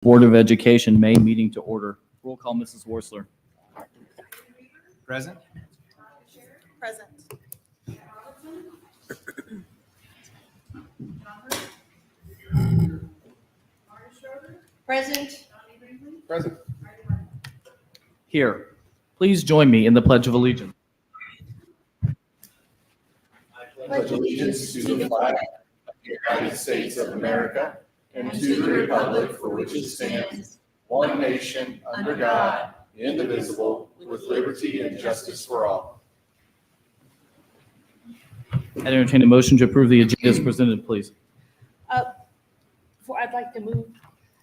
Board of Education May meeting to order. Roll call, Mrs. Worsler. Present. Present. Present. Present. Here. Please join me in the Pledge of Allegiance. Pledge allegiance to the flag of the United States of America and to the republic for which it stands, one nation, under God, indivisible, with liberty and justice for all. I entertain a motion to approve the agenda as presented, please. I'd like to move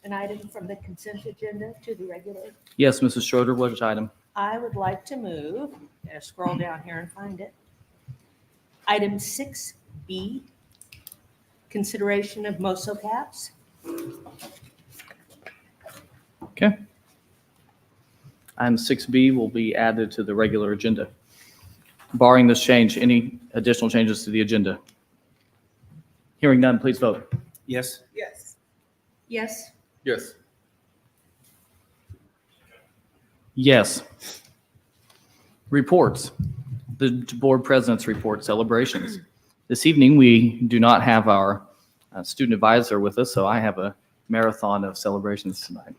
an item from the consent agenda to the regular. Yes, Mrs. Schroeder, which item? I would like to move, scroll down here and find it. Item 6B, consideration of MOSO caps. Okay. Item 6B will be added to the regular agenda. Barring this change, any additional changes to the agenda? Hearing none, please vote. Yes. Yes. Yes. Yes. Yes. Reports. The board president's report celebrations. This evening, we do not have our student advisor with us, so I have a marathon of celebrations tonight.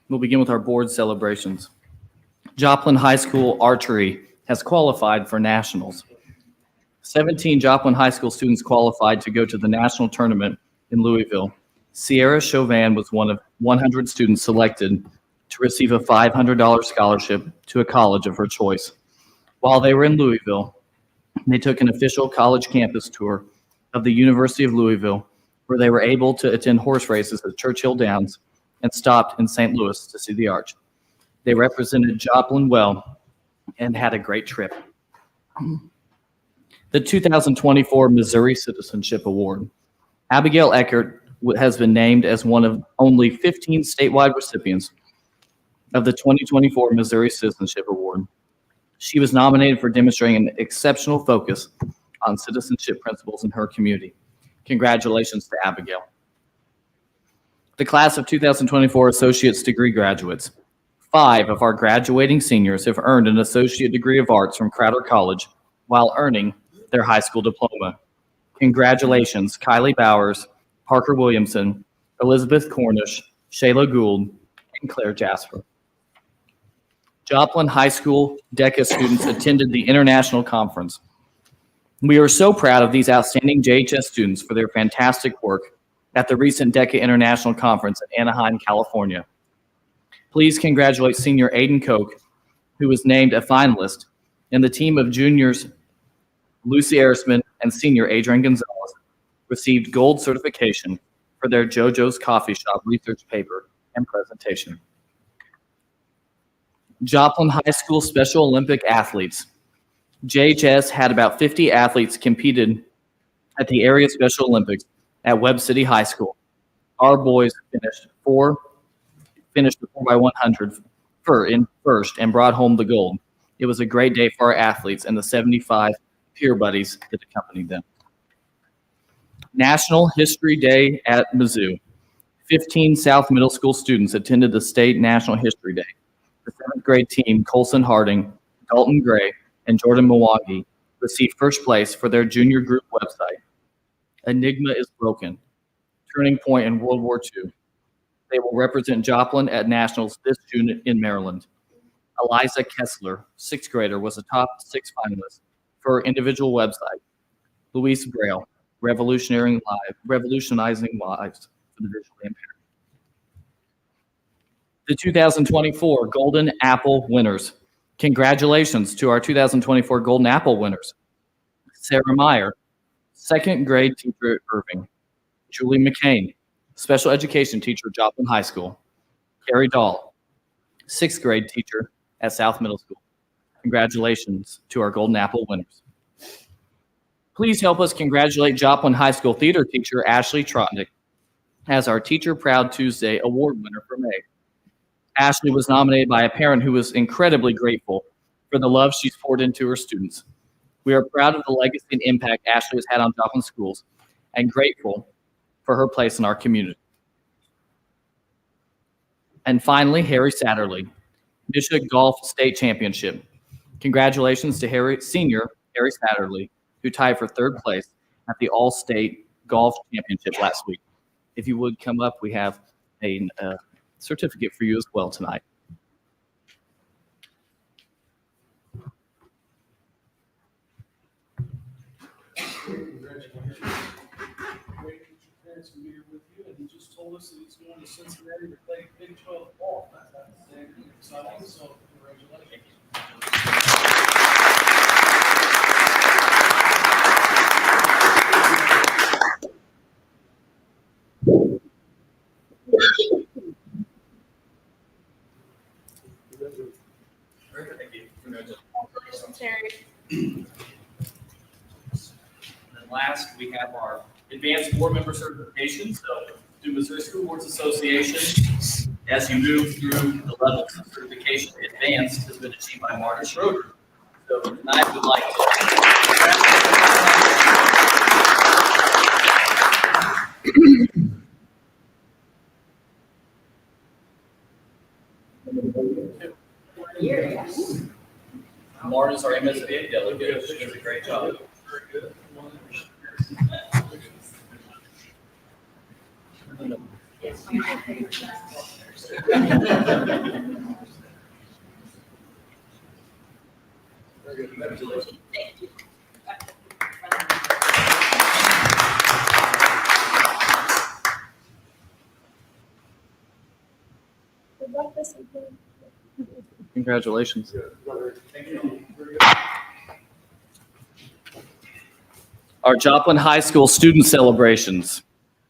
We'll begin with our board celebrations. Joplin High School archery has qualified for nationals. 17 Joplin High School students qualified to go to the national tournament in Louisville. Sierra Chauvin was one of 100 students selected to receive a $500 scholarship to a college of her choice. While they were in Louisville, they took an official college campus tour of the University of Louisville, where they were able to attend horse races at Churchill Downs and stopped in St. Louis to see the arch. They represented Joplin well and had a great trip. The 2024 Missouri Citizenship Award. Abigail Eckert has been named as one of only 15 statewide recipients of the 2024 Missouri Citizenship Award. She was nominated for demonstrating an exceptional focus on citizenship principles in her community. Congratulations to Abigail. The class of 2024 associate's degree graduates. 5 of our graduating seniors have earned an associate degree of arts from Crowder College while earning their high school diploma. Congratulations, Kylie Bowers, Parker Williamson, Elizabeth Cornish, Shayla Gould, and Claire Jasper. Joplin High School DECA students attended the international conference. We are so proud of these outstanding JHS students for their fantastic work at the recent DECA International Conference in Anaheim, California. Please congratulate senior Aiden Koch, who was named a finalist, and the team of juniors Lucy Erisman and senior Adrian Gonzalez received gold certification for their JoJo's Coffee Shop research paper and presentation. Joplin High School Special Olympic athletes. JHS had about 50 athletes competed at the area Special Olympics at Webb City High School. Our boys finished the 4x100 in first and brought home the gold. It was a great day for our athletes and the 75 peer buddies that accompanied them. National History Day at Mizzou. 15 South Middle School students attended the State National History Day. The 7th grade team, Colson Harding, Dalton Gray, and Jordan Mwangi, received first place for their junior group website. Enigma is Broken, Turning Point in World War II. They will represent Joplin at Nationals this June in Maryland. Eliza Kessler, 6th grader, was a top 6 finalist for her individual website. Louise Braille, Revolutionizing Lives for the Visually Impaired. The 2024 Golden Apple winners. Congratulations to our 2024 Golden Apple winners. Sarah Meyer, 2nd grade teacher at Irving. Julie McCain, special education teacher at Joplin High School. Carrie Dahl, 6th grade teacher at South Middle School. Congratulations to our Golden Apple winners. Please help us congratulate Joplin High School theater teacher Ashley Trotnick as our Teacher Proud Tuesday award winner for May. Ashley was nominated by a parent who was incredibly grateful for the love she's poured into her students. We are proud of the legacy and impact Ashley has had on Joplin schools and grateful for for her place in our community. And finally, Harry Satterley, Bishop Golf State Championship. Congratulations to Senior Harry Satterley, who tied for third place at the All-State Golf Championship last week. If you would come up, we have a certificate for you as well tonight. Congratulations. Great that your parents can be here with you, and he just told us that he's going to Cincinnati to play Big 12 ball. That's exciting, so congratulations. Thank you. Congratulations, Harry. And last, we have our advanced board member certification. So, through Missouri School Boards Association, as you move through the levels of certification, advanced has been achieved by Marta Schroeder. So tonight, we'd like Yes. Marta's our MSBA delegate. She does a great job. Very good. Very good. Congratulations. Congratulations. Thank you. Very good. Our Joplin High School student celebrations,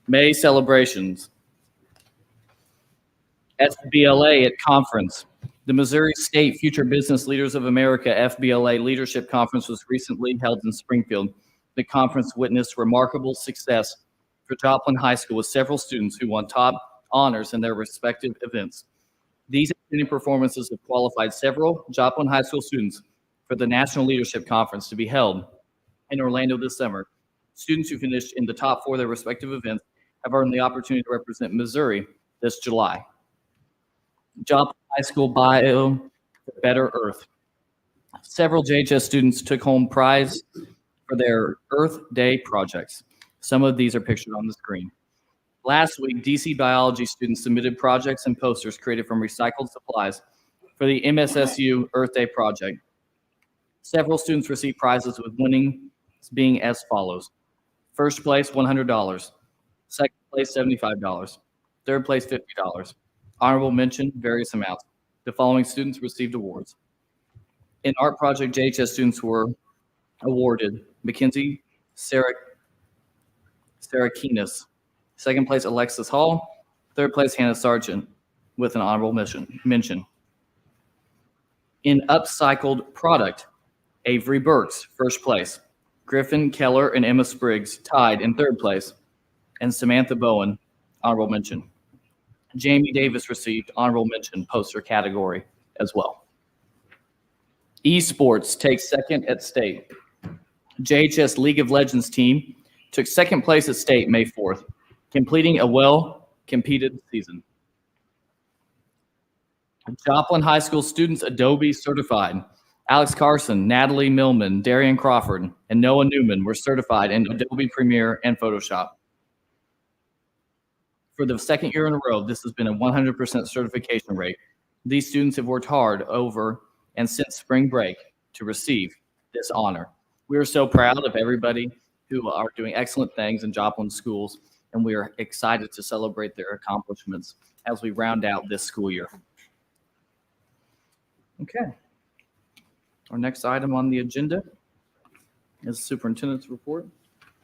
May celebrations. FBLA at conference. The Missouri State Future Business Leaders of America FBLA Leadership Conference was recently held in Springfield. The conference witnessed remarkable success for Joplin High School with several students who won top honors in their respective events. These outstanding performances have qualified several Joplin High School students for the National Leadership Conference to be held in Orlando this summer. Students who finished in the top 4 of their respective events have earned the opportunity to represent Missouri this July. Joplin High School Bio for Better Earth. Several JHS students took home prize for their Earth Day projects. Some of these are pictured on the screen. Last week, DC biology students submitted projects and posters created from recycled supplies for the MSSU Earth Day project. Several students received prizes, with winnings being as follows. First place, $100. Second place, $75. Third place, $50. Honorable mention, various amounts. The following students received awards. In art project, JHS students were awarded Mackenzie Sarakinas. Second place, Alexis Hall. Third place, Hannah Sargent, with an honorable mention. In upcycled product, Avery Burks, first place. Griffin Keller and Emma Spriggs tied in third place. And Samantha Bowen, honorable mention. Jamie Davis received honorable mention poster category as well. Esports takes second at state. JHS League of Legends team took second place at state May 4th, completing a well-competed season. Joplin High School students Adobe certified. Alex Carson, Natalie Millman, Darian Crawford, and Noah Newman were certified in Adobe Premiere and Photoshop. For the second year in a row, this has been a 100% certification rate. These students have worked hard over and since spring break to receive this honor. We are so proud of everybody who are doing excellent things in Joplin schools, and we are excited to celebrate their accomplishments as we round out this school year. Okay. Our next item on the agenda is the superintendent's report.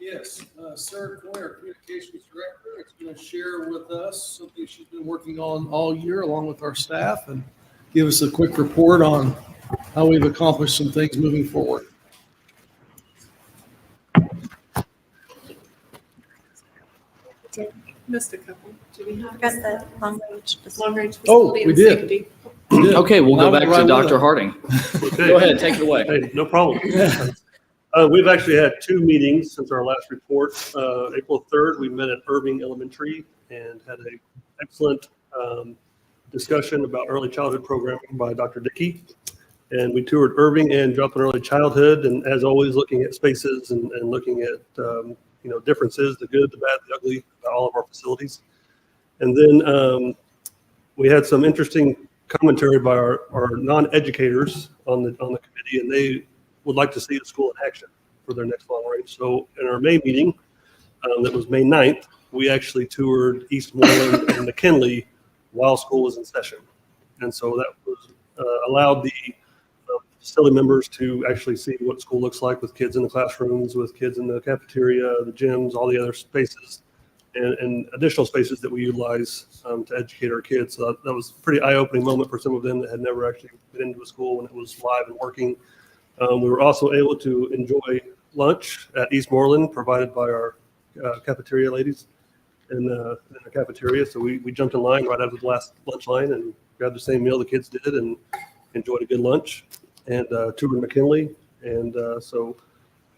Yes, Sarah Coy, our communications director, is going to share with us something she's been working on all year along with our staff, and give us a quick report on how we've accomplished some things moving forward. Missed a couple. Do we have? Got the long range. Long range Oh, facility we and did. safety. We did. Okay, we'll go Well, back right to with Dr. it. Harding. Okay. Go ahead, take it away. Hey, no problem. We've actually had 2 meetings since our last report. April 3rd, we met at Irving Elementary and had an excellent discussion about early childhood programming by Dr. Dickey. And we toured Irving and Joplin Early Childhood, and as always, looking at spaces and looking at differences, the good, the bad, the ugly, about all of our facilities. And then we had some interesting commentary by our non-educators on the committee, and they would like to see the school in action for their next long range. So in our May meeting, that was May 9th, we actually toured Eastmoreland and McKinley while school was in session. And so that was allowed the facility members to actually see what school looks like with kids in the classrooms, with kids in the cafeteria, the gyms, all the other spaces, and additional spaces that we utilize to educate our kids. So that was a pretty eye-opening moment for some of them that had never actually been into a school when it was live and working. We were also able to enjoy lunch at Eastmoreland, provided by our cafeteria ladies in the cafeteria. So we jumped in line right after the last lunch line and grabbed the same meal the kids did and enjoyed a good lunch, and toured McKinley. And so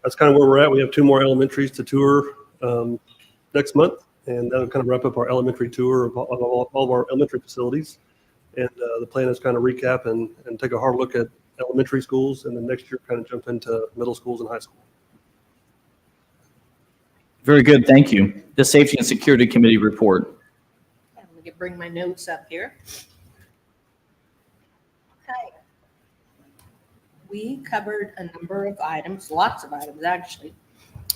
that's kind of where we're at. We have 2 more elementaries to tour next month, and that'll kind of wrap up our elementary tour of all of our elementary facilities. And the plan is kind of recap and take a hard look at elementary schools, and then next year kind of jump into middle schools and high school. Very good, thank you. The Safety and Security Committee report. I'm going to bring my notes up here. Okay. We covered a number of items, lots of items actually,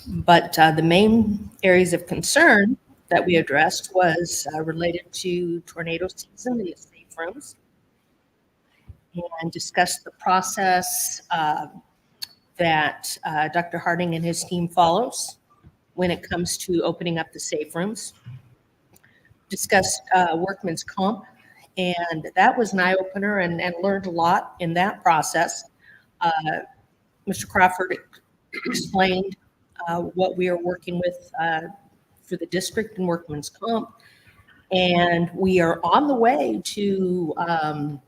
but the main areas of concern that we addressed was related to tornado season, the safe rooms, and discussed the process that Dr. Harding and his team follows when it comes to opening up the safe rooms. Discussed workman's comp, and that was an eye-opener and learned a lot in that process. Mr. Crawford explained what we are working with for the district and workman's comp, and we are on the way to, how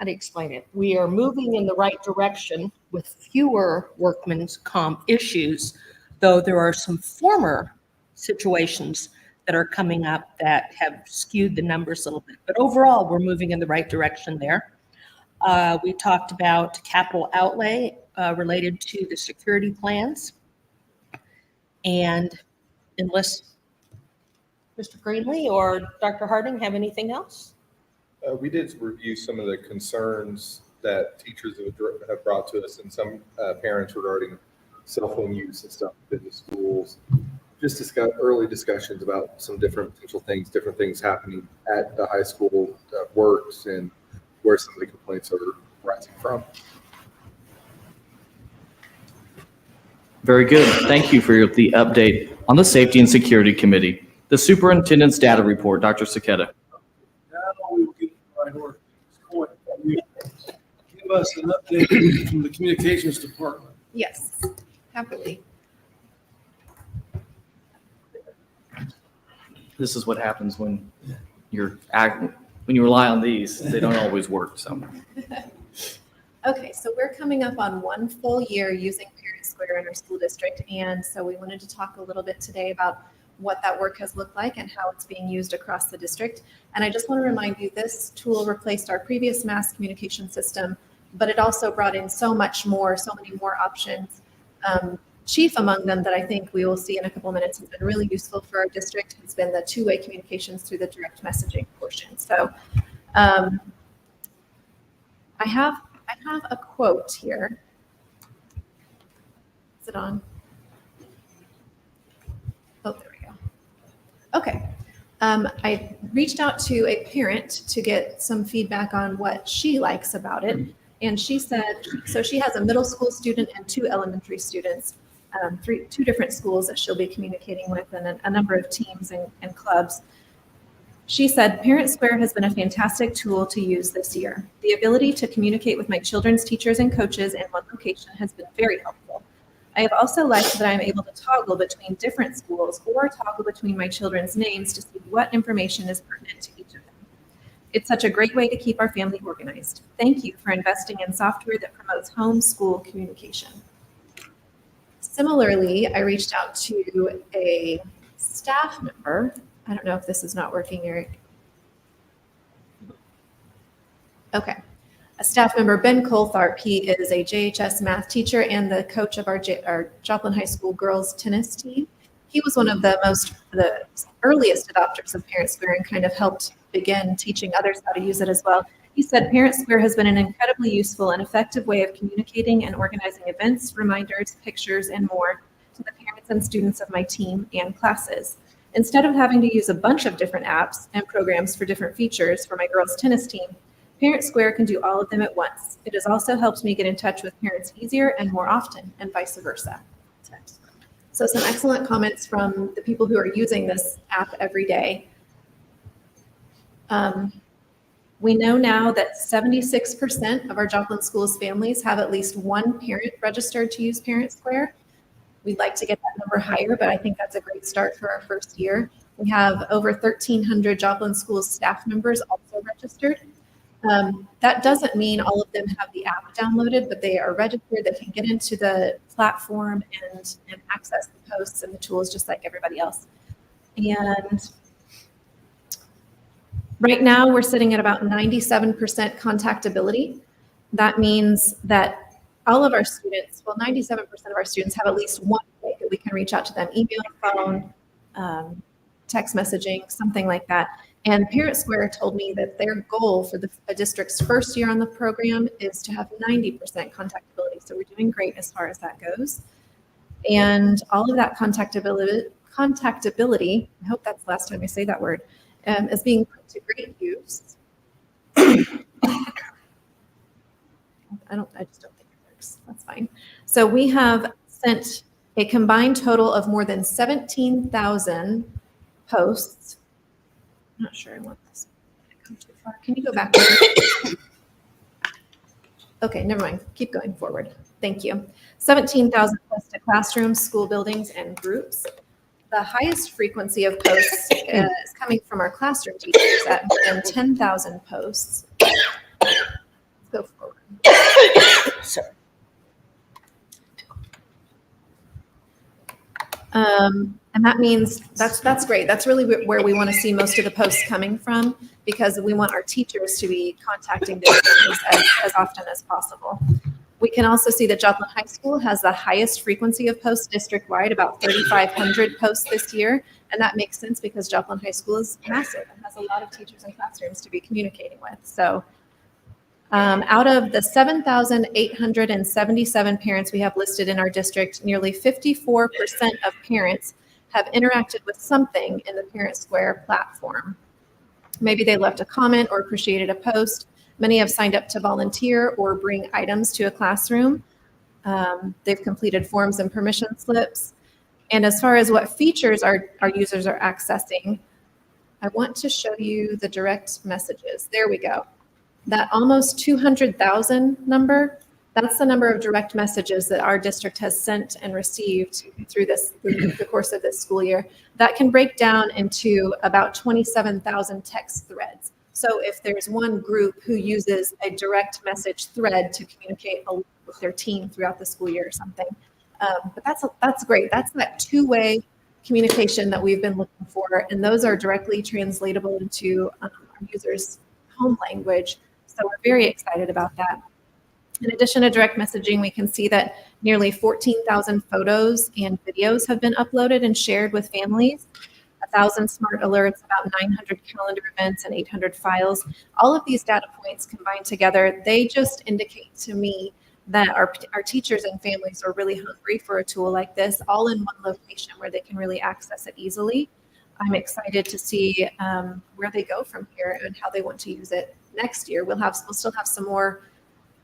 to explain it? We are moving in the right direction with fewer workman's comp issues, though there are some former situations that are coming up that have skewed the numbers a little bit. But overall, we're moving in the right direction there. We talked about capital outlay related to the security plans. And unless Mr. Greenlee or Dr. Harding have anything else? We did review some of the concerns that teachers have brought to us, and some parents regarding cell phone use and stuff in the schools. Just discuss early discussions about some different potential things, different things happening at the high school works, and where some of the complaints are rising from. Very good. Thank you for the update on the Safety and Security Committee. The Superintendent's Data Report, Dr. Saketa. Now we will get right over to this point. Give us an update from the Communications Department. Yes, happily. This is what happens when when you rely on these. They don't always work. So. Okay, so we're coming up on 1 full year using Parent Square in our school district, and so we wanted to talk a little bit today about what that work has looked like and how it's being used across the district. And I just want to remind you, this tool replaced our previous mass communication system, but it also brought in so much more, so many more options. Chief among them that I think we will see in a couple minutes has been really useful for our district has been the 2-way communications through the direct messaging portion. So I have a quote here. Is it on? Oh, there we go. Okay. I reached out to a parent to get some feedback on what she likes about it. And she said, so she has a middle school student and 2 elementary students, 2 different schools that she'll be communicating with, and a number of teams and clubs. She said, Parent Square has been a fantastic tool to use this year. The ability to communicate with my children's teachers and coaches in one location has been very helpful. I have also liked that I'm able to toggle between different schools or toggle between my children's names to see what information is pertinent to each of them. It's such a great way to keep our family organized. Thank you for investing in software that promotes home school communication. Similarly, I reached out to a staff member. I don't know if this is not working, Eric. Okay. A staff member, Ben Coltharp, he is a JHS math teacher and the coach of our Joplin High School girls tennis team. He was one of the earliest adopters of Parent Square and kind of helped begin teaching others how to use it as well. He said Parent Square has been an incredibly useful and effective way of communicating and organizing events, reminders, pictures, and more to the parents and students of my team and classes. Instead of having to use a bunch of different apps and programs for different features for my girls' tennis team, Parent Square can do all of them at once. It has also helped me get in touch with parents easier and more often, and vice versa. So some excellent comments from the people who are using this app every day. We know now that 76% of our Joplin schools families have at least one parent registered to use Parent Square. We'd like to get that number higher, but I think that's a great start for our first year. We have over 1,300 Joplin schools staff members also registered. That doesn't mean all of them have the app downloaded, but they are registered. They can get into the platform and access the posts and the tools just like everybody else. And right now we're sitting at about 97% contactability. That means that all of our students, well, 97% of our students have at least one way that we can reach out to them, email, phone, text messaging, something like that. And Parent Square told me that their goal for the district's first year on the program is to have 90% contactability. So we're doing great as far as that goes. And all of that contactability, I hope that's the last time I say that word, is being put to great use. I just don't think it works. That's fine. So we have sent a combined total of more than 17,000 posts. I'm not sure I want this to come too far. Can you go back? Okay, never mind. Keep going forward. Thank you. 17,000 posts to classrooms, school buildings, and groups. The highest frequency of posts is coming from our classroom teachers at more than 10,000 posts. Let's go forward. Sorry. And that means that's great. That's really where we want to see most of the posts coming from, because we want our teachers to be contacting their families as often as possible. We can also see that Joplin High School has the highest frequency of posts district-wide, about 3,500 posts this year. And that makes sense because Joplin High School is massive and has a lot of teachers and classrooms to be communicating with. So out of the 7,877 parents we have listed in our district, nearly 54% of parents have interacted with something in the Parent Square platform. Maybe they left a comment or appreciated a post. Many have signed up to volunteer or bring items to a classroom. They've completed forms and permission slips. And as far as what features our users are accessing, I want to show you the direct messages. There we go. That almost 200,000 number, that's the number of direct messages that our district has sent and received through the course of this school year. That can break down into about 27,000 text threads. So if there's one group who uses a direct message thread to communicate with their team throughout the school year or something, but that's great. That's that two-way communication that we've been looking for, and those are directly translatable into our users' home language. So we're very excited about that. In addition to direct messaging, we can see that nearly 14,000 photos and videos have been uploaded and shared with families, 1,000 smart alerts, about 900 calendar events, and 800 files. All of these data points combined together, they just indicate to me that our teachers and families are really hungry for a tool like this, all in one location where they can really access it easily. I'm excited to see where they go from here and how they want to use it next year. We'll still have some more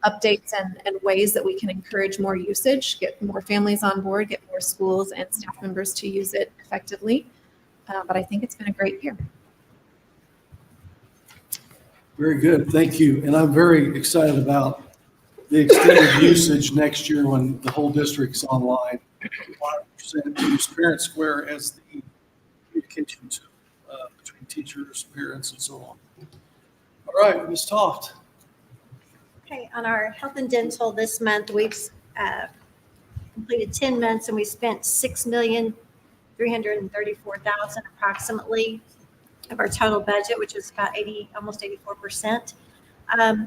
updates and ways that we can encourage more usage, get more families on board, get more schools and staff members to use it effectively. But I think it's been a great year. Very good. Thank you. And I'm very excited about the extended usage next year when the whole district's online. 100% use Parent Square as the communication tool between teachers, parents, and so on. All right, Ms. Toft. Okay, on our health and dental this month, we've completed 10 months and we spent $6,334,000 approximately of our total budget, which is about almost 84%.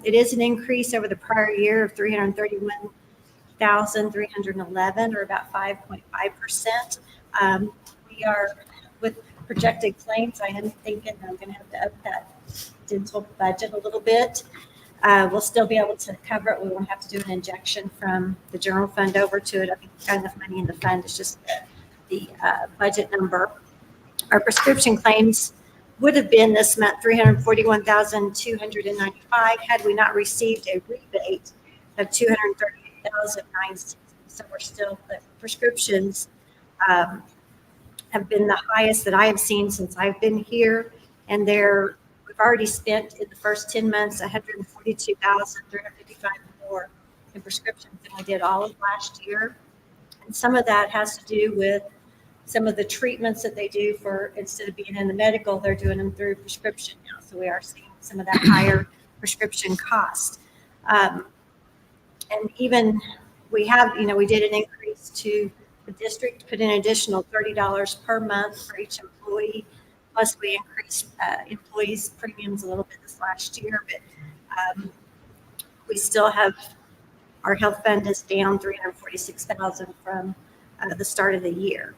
It is an increase over the prior year of 331,311, or about 5.5%. We are, with projected claims, I am thinking I'm going to have to up that dental budget a little bit. We'll still be able to cover it. We won't have to do an injection from the general fund over to it. I think we've got enough money in the fund. It's just the budget number. Our prescription claims would have been this month 341,295 had we not received a rebate of 238,960. So we're still, the prescriptions have been the highest that I have seen since I've been here, and we've already spent in the first 10 months 142,355 more in prescriptions than we did all of last year. And some of that has to do with some of the treatments that they do for, instead of being in the medical, they're doing them through prescription now. So we are seeing some of that higher prescription cost. And even we did an increase to the district, put in an additional $30 per month for each employee. Plus we increased employees' premiums a little bit this last year, but we still have, our health fund is down $346,000 from the start of the year.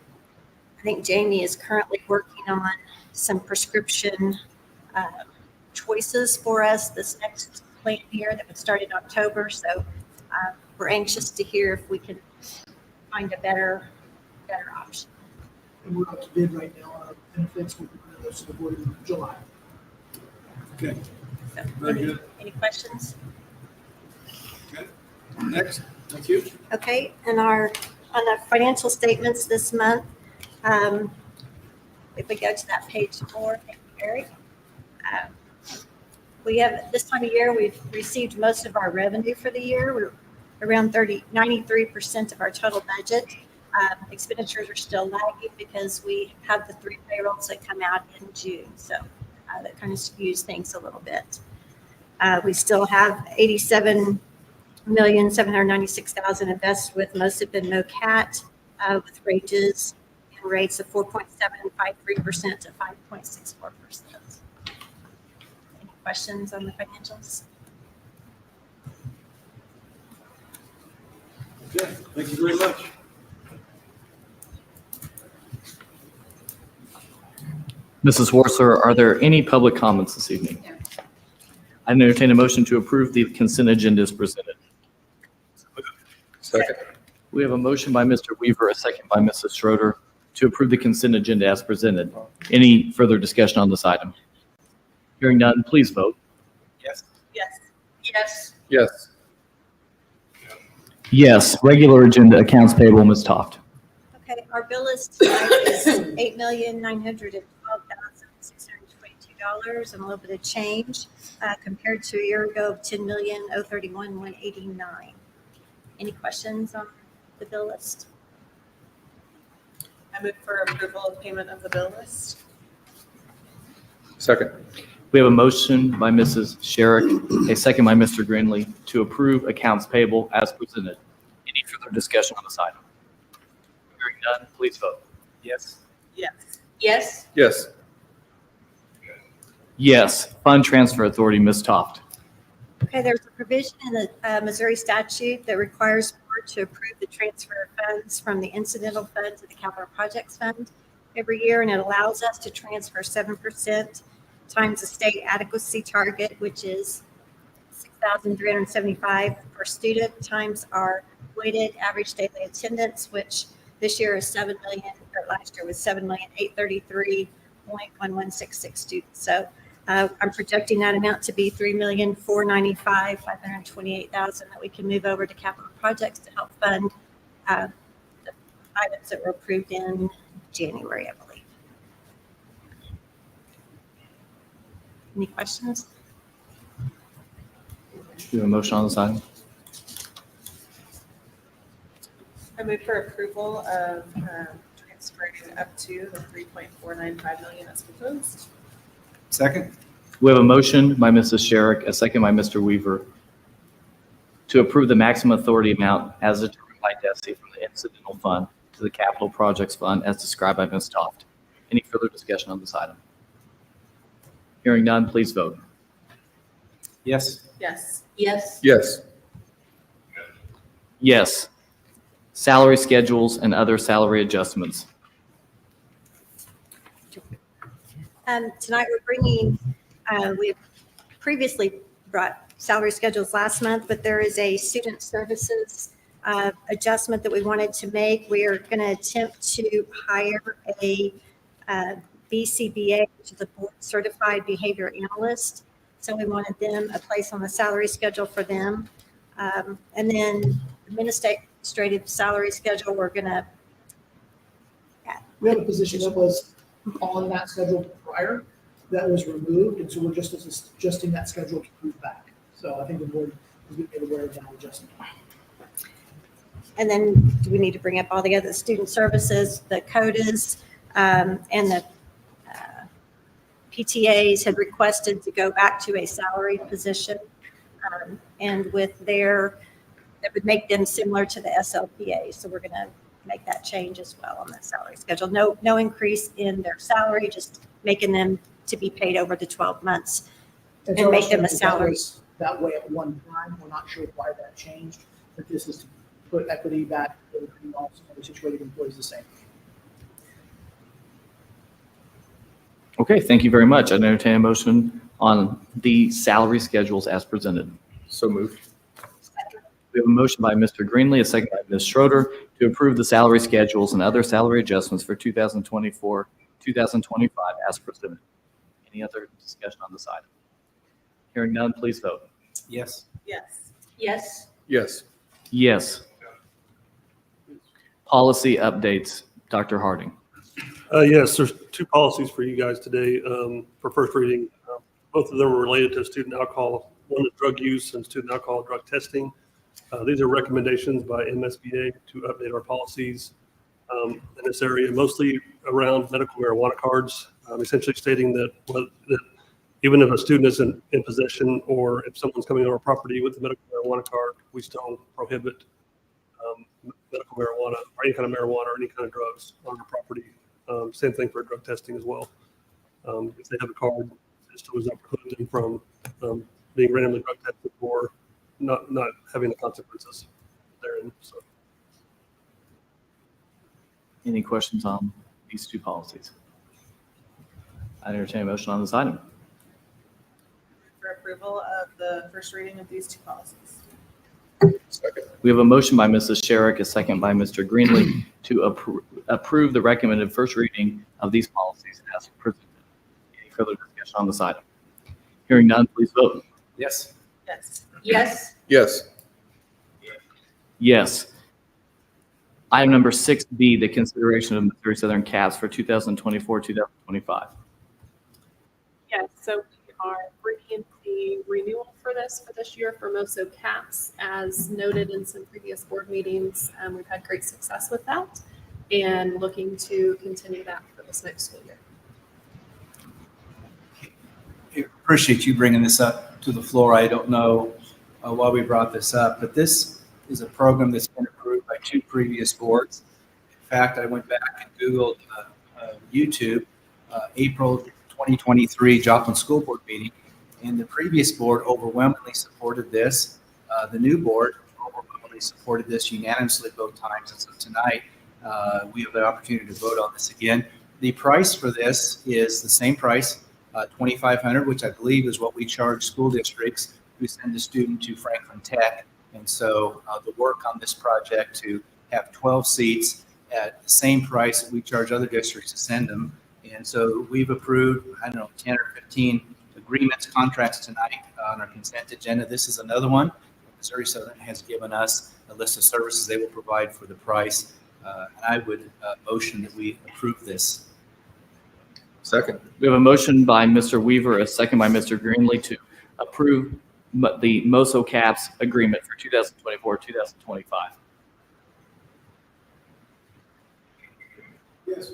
I think Jamie is currently working on some prescription choices for us this next plan year that would start in October. So we're anxious to hear if we can find a better option. And we're up to bid right now on benefits with those to the board in July. Okay, So, very good. any questions? Okay, next, thank you. Okay, and on the financial statements this month, if we go to that page 4, thank you, Eric. We have, this time of year, we've received most of our revenue for the year. We're around 93% of our total budget. Expenditures are still lagging because we have the 3 payrolls that come out in June. So that kind of skews things a little bit. We still have $87,796,000 invested with most of it no cat, with rates of 4.753% to 5.64%. Any questions on the financials? Okay, thank you very much. Mrs. Horser, are there any public comments this evening? I entertain a motion to approve the consent agenda as presented. Second. We have a motion by Mr. Weaver, a second by Mrs. Schroeder, to approve the consent agenda as presented. Any further discussion on this item? Hearing none, please vote. Yes. Yes. Yes. Yes. Yes, regular agenda accounts payable, Ms. Toft. Okay, our bill list tonight is $8,912,622 and a little bit of change compared to a year ago of $10,031,189. Any questions on the bill list? I move for approval of payment of the bill list. Second. We have a motion by Mrs. Sherrick, a second by Mr. Greenlee, to approve accounts payable as presented. Any further discussion on this item? Hearing none, please vote. Yes. Yes. Yes. Yes. Yes, Fund Transfer Authority, Ms. Toft. Okay, there's a provision in the Missouri statute that requires the board to approve the transfer of funds from the incidental fund to the capital projects fund every year, and it allows us to transfer 7% times the state adequacy target, which is $6,375 per student, times our weighted average daily attendance, which this year is 7 million, or last year was 7,833,1166 students. So I'm projecting that amount to be $3,495,528,000 that we can move over to capital projects to help fund the items that were approved in January, I believe. Any questions? Do you have a motion on this item? I move for approval of transferring up to the $3.495 million as proposed. Second. We have a motion by Mrs. Sherrick, a second by Mr. Weaver, to approve the maximum authority amount as determined by JETHD from the incidental fund to the capital projects fund as described by Ms. Toft. Any further discussion on this item? Hearing none, please vote. Yes. Yes. Yes. Yes. Yes. Salary schedules and other salary adjustments. Tonight we're bringing, we have previously brought salary schedules last month, but there is a student services adjustment that we wanted to make. We are going to attempt to hire a BCBA, which is a board certified behavior analyst. So we wanted them a place on the salary schedule for them. And then administrative salary schedule, we're going to. We have a position that was on that schedule prior that was removed, and so we're just adjusting that schedule to move back. So I think the board is going to be aware of that adjustment. And then do we need to bring up all the other student services, the CODAs, and the PTAs had requested to go back to a salaried position. And with that would make them similar to the SLPA. So we're going to make that change as well on that salary schedule. No increase in their salary, just making them to be paid over the 12 months and so make them a that salary. was that way at one time. We're not sure why that changed, but this is to put equity back in all situated employees the same. Okay, thank you very much. I entertain a motion on the salary schedules as presented. So moved. We have a motion by Mr. Greenlee, a second by Ms. Schroeder, to approve the salary schedules and other salary adjustments for 2024, 2025 as presented. Any other discussion on this item? Hearing none, please vote. Yes. Yes. Yes. Yes. Yes. Policy updates, Dr. Harding. Yes, there's two policies for you guys today for first reading. Both of them are related to student alcohol. One is drug use and student alcohol drug testing. These are recommendations by MSBA to update our policies in this area, mostly around medical marijuana cards, essentially stating that even if a student isn't in possession or if someone's coming to our property with a medical marijuana card, we still prohibit medical marijuana or any kind of marijuana or any kind of drugs on our property. Same thing for drug testing as well. If they have a card, it still does not preclude them from being randomly drug tested or not having the consequences therein. So. Any questions on these two policies? I entertain a motion on this item. For approval of the first reading of these two policies. Second. We have a motion by Mrs. Sherrick, a second by Mr. Greenlee to approve the recommended first reading of these policies as presented. Any further discussion on this item? Hearing none, please vote. Yes. Yes. Yes. Yes. Yes. Item number 6B, the consideration of Missouri Southern caps for 2024-2025. Yes, so we are bringing the renewal for this year for MOSO caps. As noted in some previous board meetings, we've had great success with that and looking to continue that for this next school year. Appreciate you bringing this up to the floor. I don't know why we brought this up, but this is a program that's been approved by two previous boards. In fact, I went back and Googled YouTube, April 2023 Joplin School Board meeting, and the previous board overwhelmingly supported this. The new board overwhelmingly supported this unanimously both times, and so tonight we have the opportunity to vote on this again. The price for this is the same price, $2,500, which I believe is what we charge school districts who send a student to Franklin Tech. And so the work on this project to have 12 seats at the same price that we charge other districts to send them. And so we've approved, 10 or 15 agreements, contracts tonight on our consent agenda. This is another one. Missouri Southern has given us a list of services they will provide for the price. And I would motion that we approve this. Second. We have a motion by Mr. Weaver, a second by Mr. Greenlee to approve the MOSO caps agreement for 2024-2025. Yes.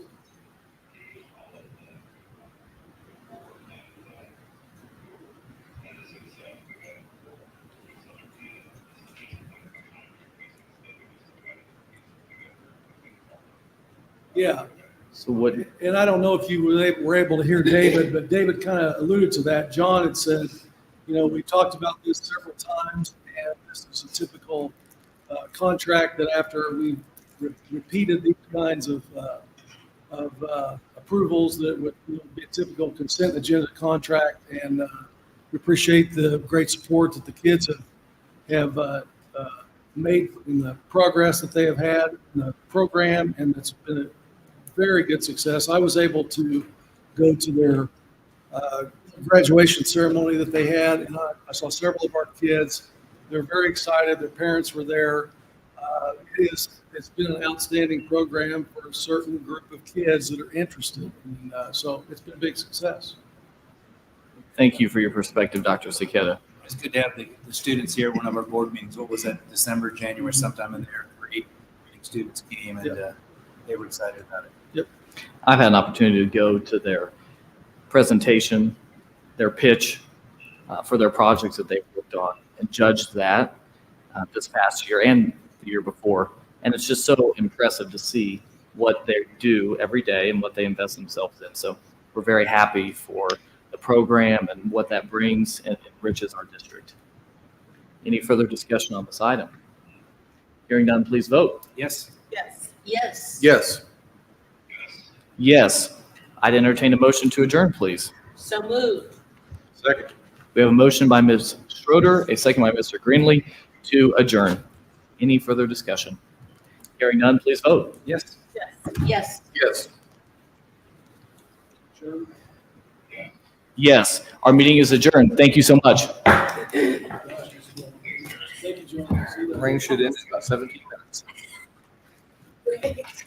Yeah. So what, And I don't know if you were able to hear David, but David kind of alluded to that. John had said, we talked about this several times, and this is a typical contract that after we repeated these kinds of approvals, that would be a typical consent agenda contract. And we appreciate the great support that the kids have made in the progress that they have had in the program, and it's been a very good success. I was able to go to their graduation ceremony that they had, and I saw several of our kids. They're very excited. Their parents were there. It's been an outstanding program for a certain group of kids that are interested. And so it's been a big success. thank you for your perspective, Dr. Saketa. It's good to have the students here. One of our board meetings, what was that, December, January, sometime in there, great students came, and they were excited about it. I've had an opportunity to go to their presentation, their pitch for their projects that they've worked on, and judged that this past year and the year before. And it's just so impressive to see what they do every day and what they invest themselves in. So we're very happy for the program and what that brings and enriches our district. Any further discussion on this item? Hearing none, please vote. Yes. Yes. Yes. Yes. Yes. I'd entertain a motion to adjourn, please. So moved. Second. We have a motion by Ms. Schroeder, a second by Mr. Greenlee to adjourn. Any further discussion? Hearing none, please vote. Yes. Yes. Yes. Yes, our meeting is adjourned. Thank you so much. Thank you, John. Rain should end in about 17 minutes.